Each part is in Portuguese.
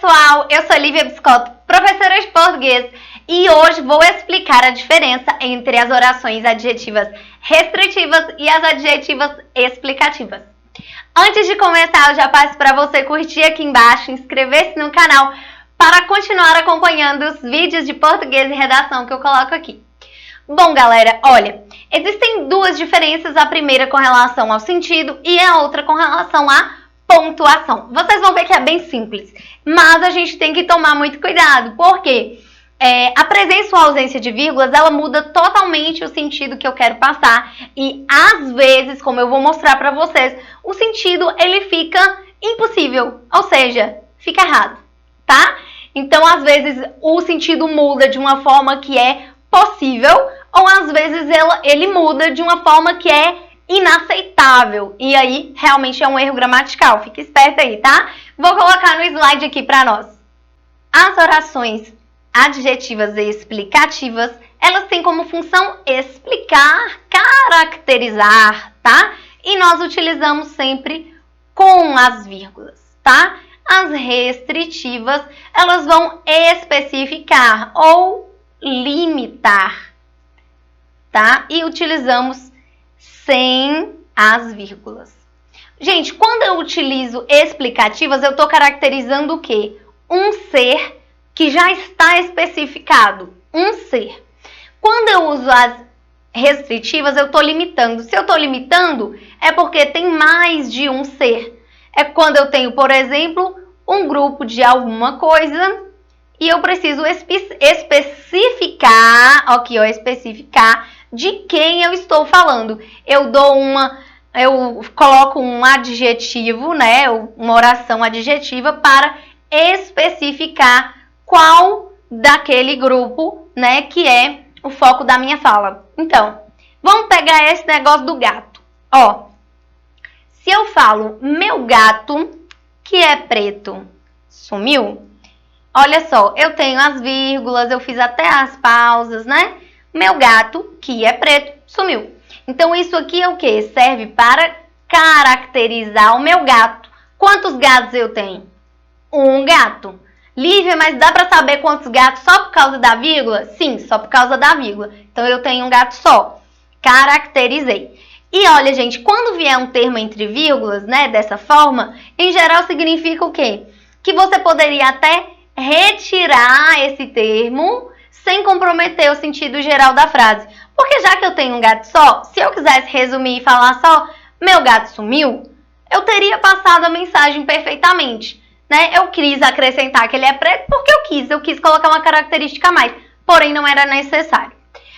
pessoal, eu sou Lívia Biscotto, professora de português, e hoje vou explicar a diferença entre as orações adjetivas restritivas e as adjetivas explicativas. Antes de começar, eu já peço para você curtir aqui embaixo, inscrever-se no canal para continuar acompanhando os vídeos de português e redação que eu coloco aqui. Bom, galera, olha, existem duas diferenças, a primeira com relação ao sentido e a outra com relação à pontuação. Vocês vão ver que é bem simples, mas a gente tem que tomar muito cuidado, porque a presença ou ausência de vírgulas, ela muda totalmente o sentido que eu quero passar e, às vezes, como eu vou mostrar para vocês, o sentido, ele fica impossível, ou seja, fica errado, tá? Então, às vezes, o sentido muda de uma forma que é possível, ou às vezes ele muda de uma forma que é inaceitável. E aí, realmente é um erro gramatical. Fica esperto aí, tá? Vou colocar no slide aqui para nós. As orações adjetivas e explicativas, elas têm como função explicar, caracterizar, tá? E nós utilizamos sempre com as vírgulas, tá? As restritivas, elas vão especificar ou limitar, tá? E utilizamos sem as vírgulas. Gente, quando eu utilizo explicativas, eu estou caracterizando o quê? Um ser que já está especificado, um ser. Quando eu uso as restritivas, eu estou limitando. Se eu estou limitando, é porque tem mais de um ser. É quando eu tenho, por exemplo, um grupo de alguma coisa e eu preciso especificar, aqui, ó, especificar de quem eu estou falando. Eu coloco um adjetivo, né, uma oração adjetiva para especificar qual daquele grupo, né, que é o foco da minha fala. Então, vamos pegar esse negócio do gato. Ó, se eu falo meu gato, que é preto, sumiu, olha só, eu tenho as vírgulas, eu fiz até as pausas, né? Meu gato, que é preto, sumiu. Então, isso aqui é o quê? Serve para caracterizar o meu gato. Quantos gatos eu tenho? Um gato. Lívia, mas dá para saber quantos gatos só por causa da vírgula? Sim, só por causa da vírgula. Então, eu tenho um gato só. Caracterizei. E olha, gente, quando vier um termo entre vírgulas, né, dessa forma, em geral significa o quê? Que você poderia até retirar esse termo sem comprometer o sentido geral da frase. Porque já que eu tenho um gato só, se eu quisesse resumir e falar só meu gato sumiu, eu teria passado a mensagem perfeitamente, né? Eu quis acrescentar que ele é preto porque eu quis colocar uma característica a mais, porém não era necessário.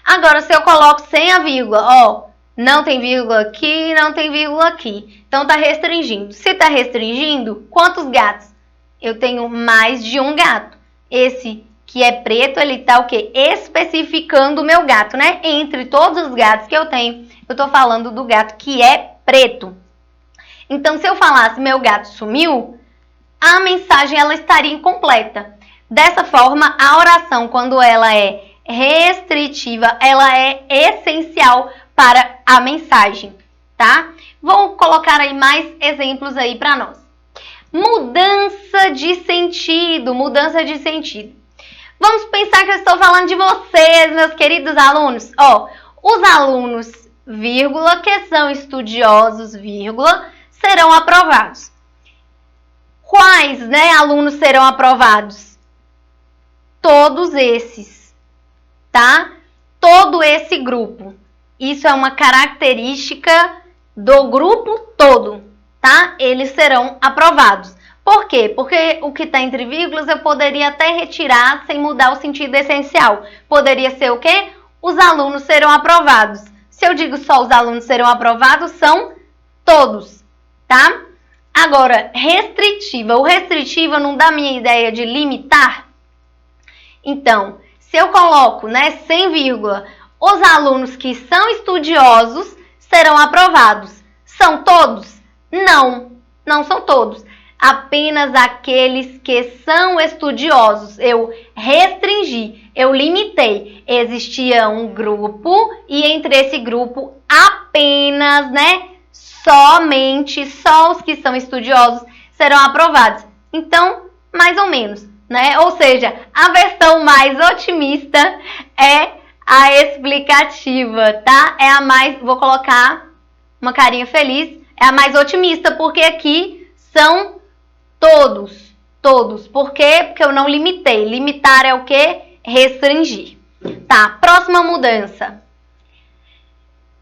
Agora, se eu coloco sem a vírgula, ó, não tem vírgula aqui, não tem vírgula aqui, então tá restringindo. Se tá restringindo, quantos gatos? Eu tenho mais de um gato. Esse que é preto, ele tá o quê? Especificando o meu gato, né? Entre todos os gatos que eu tenho, eu tô falando do gato que é preto. Então, se eu falasse meu gato sumiu, a mensagem ela estaria incompleta. Dessa forma, a oração, quando ela é restritiva, ela é essencial para a mensagem, tá? Vou colocar aí mais exemplos aí para nós. Mudança de sentido, mudança de sentido. Vamos pensar que eu estou falando de vocês, meus queridos alunos. Ó, os alunos, vírgula, que são estudiosos, vírgula, serão aprovados. Quais, né, alunos serão aprovados? Todos esses, tá? Todo esse grupo. Isso é uma característica do grupo todo, tá? Eles serão aprovados. Por quê? Porque o que está entre vírgulas eu poderia até retirar sem mudar o sentido essencial. Poderia ser o quê? Os alunos serão aprovados. Se eu digo só os alunos serão aprovados, são todos, tá? Agora, restritiva. O restritiva não dá a minha ideia de limitar? Então, se eu coloco, né, sem vírgula, os alunos que são estudiosos serão aprovados. São todos? Não, não são todos. Apenas aqueles que são estudiosos. Eu restringi, eu limitei. Existia um grupo e entre esse grupo apenas, né, somente, só os que são estudiosos serão aprovados. Então, mais ou menos, né? Ou seja, a versão mais otimista é a explicativa, tá? É a mais, vou colocar uma carinha feliz, é a mais otimista, porque aqui são todos. Por quê? Porque eu não limitei. Limitar é o quê? Restringir. Tá, próxima mudança.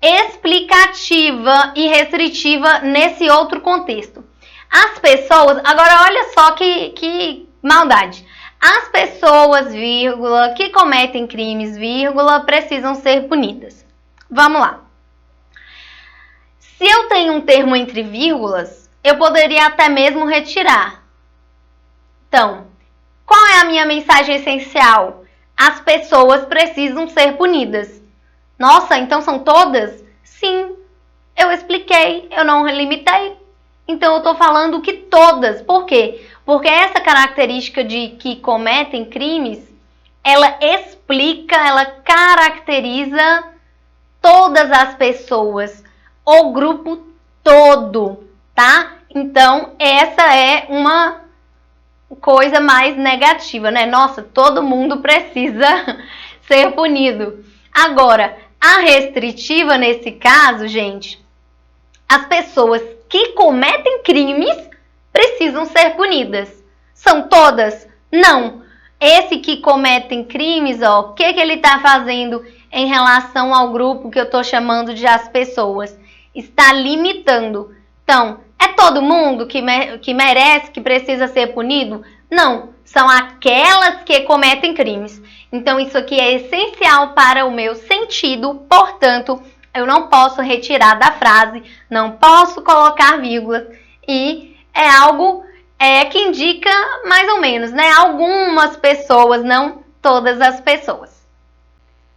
Explicativa e restritiva nesse outro contexto. As pessoas, agora olha só que maldade. As pessoas, vírgula, que cometem crimes, vírgula, precisam ser punidas. Vamos lá. Se eu tenho um termo entre vírgulas, eu poderia até mesmo retirar. Então, qual é a minha mensagem essencial? As pessoas precisam ser punidas. Nossa, então são todas? Sim, eu expliquei, eu não limitei. Então eu estou falando que todas. Por quê? Porque essa característica de que cometem crimes, ela explica, ela caracteriza todas as pessoas, o grupo todo, tá? Então essa é uma coisa mais negativa, né? Nossa, todo mundo precisa ser punido. Agora, a restritiva nesse caso, gente, as pessoas que cometem crimes precisam ser punidas. São todas? Não. Esse que cometem crimes, ó, o que ele está fazendo em relação ao grupo que eu estou chamando de as pessoas? Está limitando. Então, é todo mundo que merece, que precisa ser punido? Não, são aquelas que cometem crimes. Então, isso aqui é essencial para o meu sentido, portanto, eu não posso retirar da frase, não posso colocar vírgulas, e é algo que indica mais ou menos, né? Algumas pessoas, não todas as pessoas.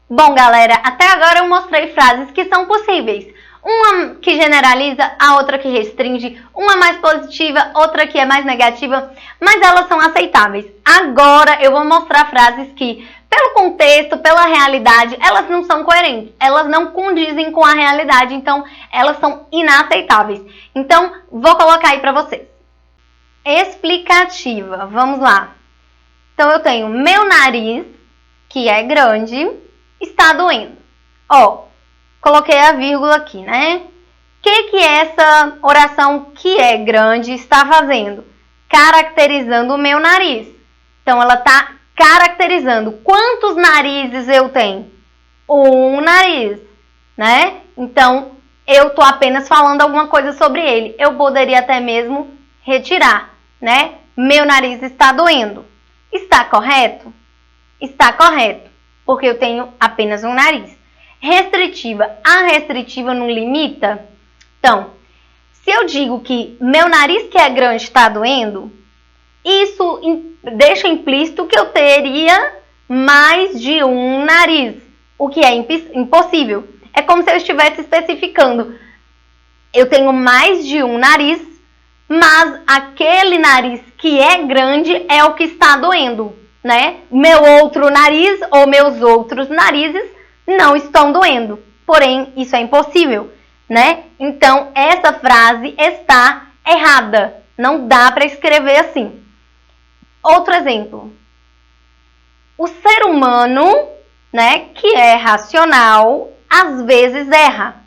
Bom, galera, até agora eu mostrei frases que são possíveis. Uma que generaliza, a outra que restringe, uma mais positiva, outra que é mais negativa, mas elas são aceitáveis. Agora eu vou mostrar frases que, pelo contexto, pela realidade, elas não são coerentes, elas não condizem com a realidade, então elas são inaceitáveis. Então, vou colocar aí para vocês. Explicativa, vamos lá. Então eu tenho meu nariz, que é grande, está doendo. Ó, coloquei a vírgula aqui, né? O que essa oração que é grande está fazendo? Caracterizando o meu nariz. Então, ela está caracterizando quantos narizes eu tenho. Um nariz, né? Então, eu estou apenas falando alguma coisa sobre ele. Eu poderia até mesmo retirar, né? Meu nariz está doendo. Está correto? Está correto, porque eu tenho apenas um nariz. Restritiva. A restritiva não limita? Então, se eu digo que meu nariz que é grande está doendo, isso deixa implícito que eu teria mais de um nariz, o que é impossível. É como se eu estivesse especificando. Eu tenho mais de um nariz, mas aquele nariz que é grande é o que está doendo, né? Meu outro nariz ou meus outros narizes não estão doendo. Porém, isso é impossível, né? Então, essa frase está errada. Não dá para escrever assim. Outro exemplo. O ser humano, né, que é racional, às vezes erra.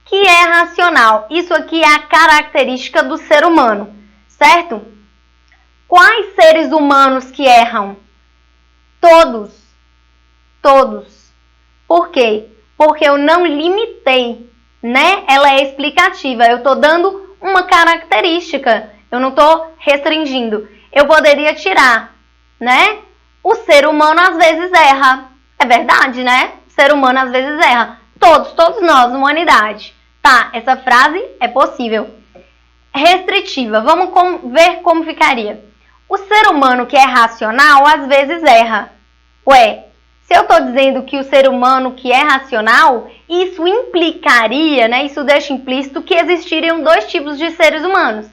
Que é racional. Isso aqui é a característica do ser humano, certo? Quais seres humanos que erram? Todos. Todos. Por quê? Porque eu não limitei, né? Ela é explicativa. Eu estou dando uma característica. Eu não estou restringindo. Eu poderia tirar, né? O ser humano às vezes erra. É verdade, né? O ser humano às vezes erra. Todos nós, humanidade. Tá, essa frase é possível. Restritiva. Vamos ver como ficaria. O ser humano que é racional às vezes erra. Ué, se eu estou dizendo que o ser humano que é racional, isso implicaria, né? Isso deixa implícito que existiriam dois tipos de seres humanos.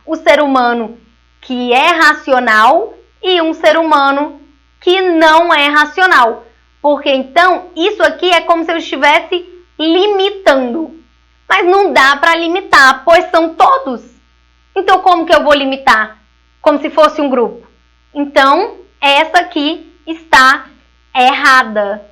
O ser humano que é racional e um ser humano que não é racional. Porque então, isso aqui é como se eu estivesse limitando. Mas não dá para limitar, pois são todos. Então, como que eu vou limitar? Como se fosse um grupo. Então, essa aqui está errada.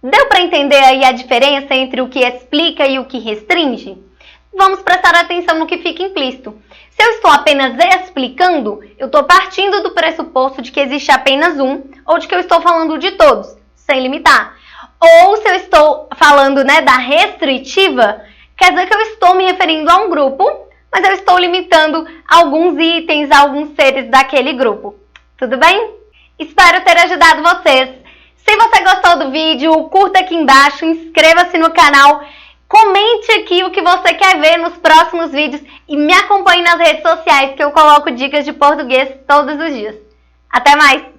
Deu para entender aí a diferença entre o que explica e o que restringe? Vamos prestar atenção no que fica implícito. Se eu estou apenas explicando, eu estou partindo do pressuposto de que existe apenas um, ou de que eu estou falando de todos, sem limitar. Ou se eu estou falando, da restritiva, quer dizer que eu estou me referindo a um grupo, mas eu estou limitando alguns itens, alguns seres daquele grupo. Tudo bem? Espero ter ajudado vocês. Se você gostou do vídeo, curta aqui embaixo, inscreva-se no canal, comente aqui o que você quer ver nos próximos vídeos e me acompanhe nas redes sociais que eu coloco dicas de português todos os dias. Até mais!